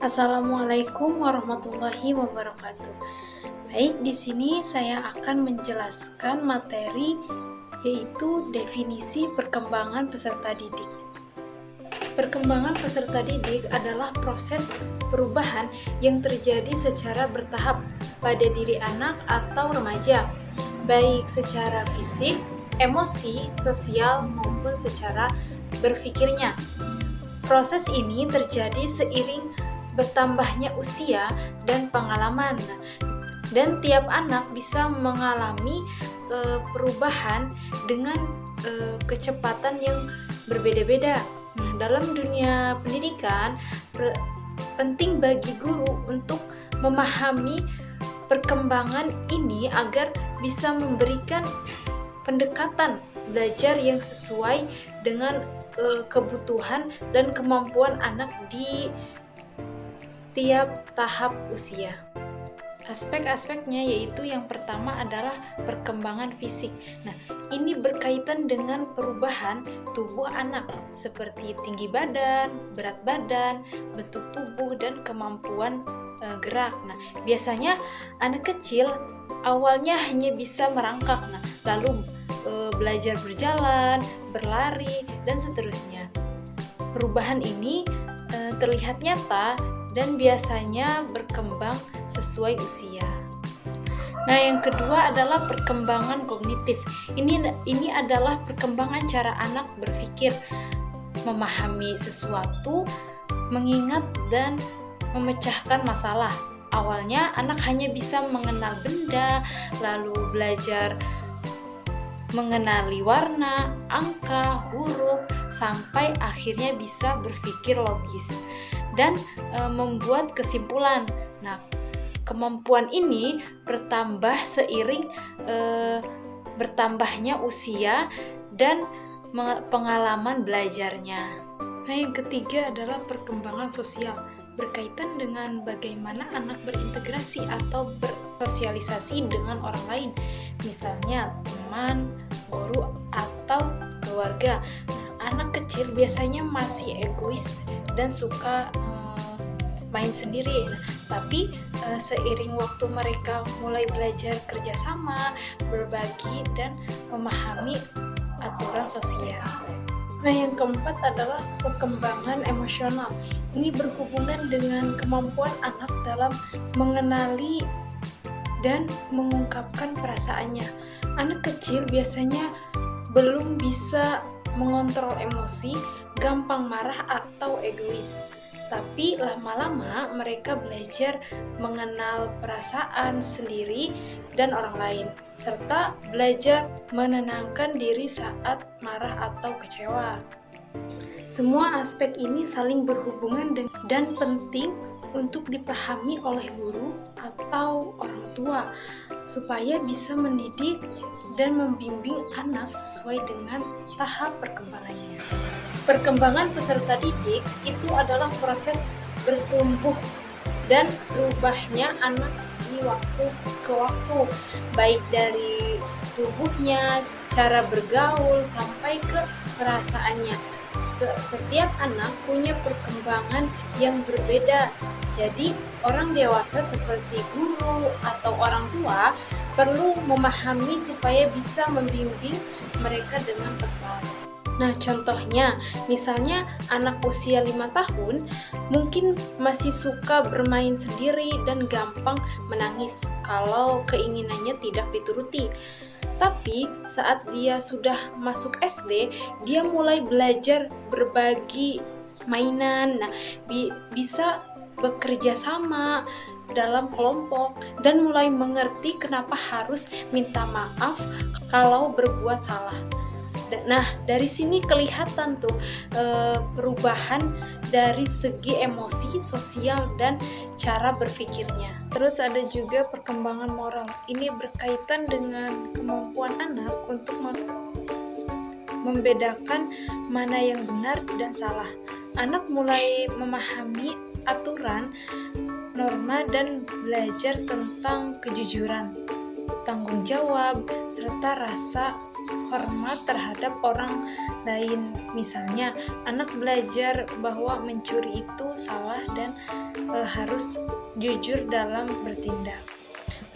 Assalamualaikum warahmatullahi wabarakatuh. Baik, di sini saya akan menjelaskan materi yaitu definisi perkembangan peserta didik. Perkembangan peserta didik adalah proses perubahan yang terjadi secara bertahap pada diri anak atau remaja, baik secara fisik, emosi, sosial, maupun secara berpikirnya. Proses ini terjadi seiring bertambahnya usia dan pengalaman, dan tiap anak bisa mengalami perubahan dengan kecepatan yang berbeda-beda. Dalam dunia pendidikan, penting bagi guru untuk memahami perkembangan ini agar bisa memberikan pendekatan belajar yang sesuai dengan kebutuhan dan kemampuan anak di tiap tahap usia. Aspek-aspeknya yaitu yang pertama adalah perkembangan fisik. Nah, ini berkaitan dengan perubahan tubuh anak seperti tinggi badan, berat badan, bentuk tubuh, dan kemampuan gerak. Nah, biasanya anak kecil awalnya hanya bisa merangkak, lalu belajar berjalan, berlari, dan seterusnya. Perubahan ini terlihat nyata dan biasanya berkembang sesuai usia. Nah, yang kedua adalah perkembangan kognitif. Ini adalah perkembangan cara anak berpikir, memahami sesuatu, mengingat dan memecahkan masalah. Awalnya anak hanya bisa mengenal benda, lalu belajar mengenali warna, angka, huruf, sampai akhirnya bisa berpikir logis dan membuat kesimpulan. Nah, kemampuan ini bertambah seiring bertambahnya usia dan pengalaman belajarnya. Nah, yang ketiga adalah perkembangan sosial, berkaitan dengan bagaimana anak berintegrasi atau bersosialisasi dengan orang lain, misalnya teman, guru, atau keluarga. Nah, anak kecil biasanya masih egois dan suka main sendiri. Nah, tapi seiring waktu mereka mulai belajar kerjasama, berbagi, dan memahami aturan sosial. Nah, yang keempat adalah perkembangan emosional. Ini berhubungan dengan kemampuan anak dalam mengenali dan mengungkapkan perasaannya. Anak kecil biasanya belum bisa mengontrol emosi, gampang marah atau egois. Tapi lama-lama mereka belajar mengenal perasaan sendiri dan orang lain, serta belajar menenangkan diri saat marah atau kecewa. Semua aspek ini saling berhubungan dan penting untuk dipahami oleh guru atau orang tua supaya bisa mendidik dan membimbing anak sesuai dengan tahap perkembangannya. Perkembangan peserta didik itu adalah proses bertumbuh dan berubahnya anak di waktu ke waktu, baik dari tubuhnya, cara bergaul, sampai ke perasaannya. Setiap anak punya perkembangan yang berbeda. Jadi, orang dewasa seperti guru atau orang tua perlu memahami supaya bisa membimbing mereka dengan tepat. Nah, contohnya, misalnya anak usia 5 tahun mungkin masih suka bermain sendiri dan gampang menangis kalau keinginannya tidak dituruti. Tapi saat dia sudah masuk SD, dia mulai belajar berbagi mainan, bisa bekerja sama dalam kelompok dan mulai mengerti kenapa harus minta maaf kalau berbuat salah. Nah, dari sini kelihatan tuh perubahan dari segi emosi, sosial, dan cara berpikirnya. Terus ada juga perkembangan moral. Ini berkaitan dengan kemampuan anak untuk membedakan mana yang benar dan salah. Anak mulai memahami aturan, norma, dan belajar tentang kejujuran, tanggung jawab, serta rasa hormat terhadap orang lain. Misalnya, anak belajar bahwa mencuri itu salah dan harus jujur dalam bertindak.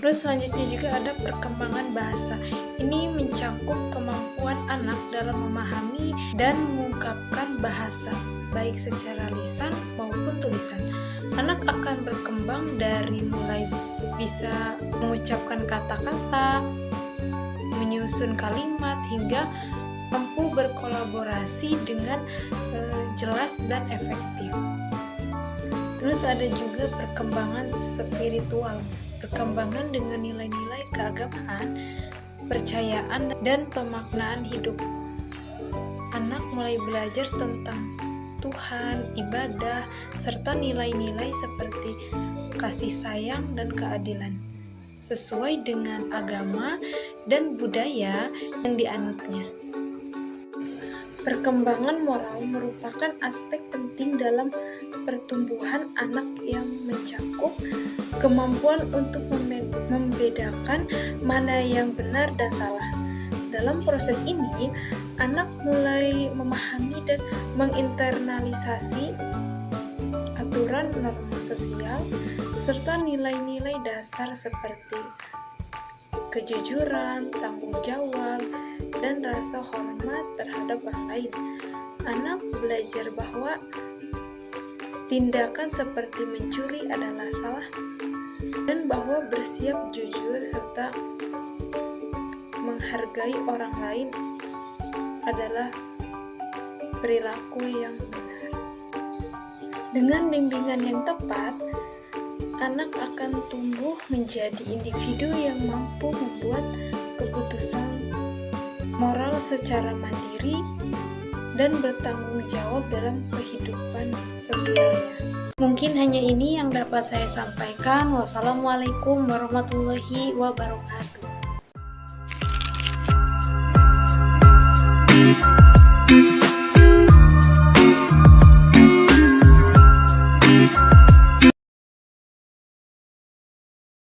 Terus selanjutnya juga ada perkembangan bahasa. Ini mencakup kemampuan anak dalam memahami dan mengungkapkan bahasa, baik secara lisan maupun tulisan. Anak akan berkembang dari mulai bisa mengucapkan kata-kata, menyusun kalimat, hingga mampu berkolaborasi dengan jelas dan efektif. Terus ada juga perkembangan spiritual, perkembangan dengan nilai-nilai keagamaan, kepercayaan, dan pemaknaan hidup. Anak mulai belajar tentang Tuhan, ibadah, serta nilai-nilai seperti kasih sayang dan keadilan, sesuai dengan agama dan budaya yang dianutnya. Perkembangan moral merupakan aspek penting dalam pertumbuhan anak yang mencakup kemampuan untuk membedakan mana yang benar dan salah. Dalam proses ini, anak mulai memahami dan menginternalisasi aturan norma sosial serta nilai-nilai dasar seperti kejujuran, tanggung jawab, dan rasa hormat terhadap orang lain. Anak belajar bahwa tindakan seperti mencuri adalah salah dan bahwa bersiap jujur serta menghargai orang lain adalah perilaku yang benar. Dengan bimbingan yang tepat, anak akan tumbuh menjadi individu yang mampu membuat keputusan moral secara mandiri dan bertanggung jawab dalam kehidupan sosialnya. Mungkin hanya ini yang dapat saya sampaikan. Wassalamualaikum warahmatullahi wabarakatuh.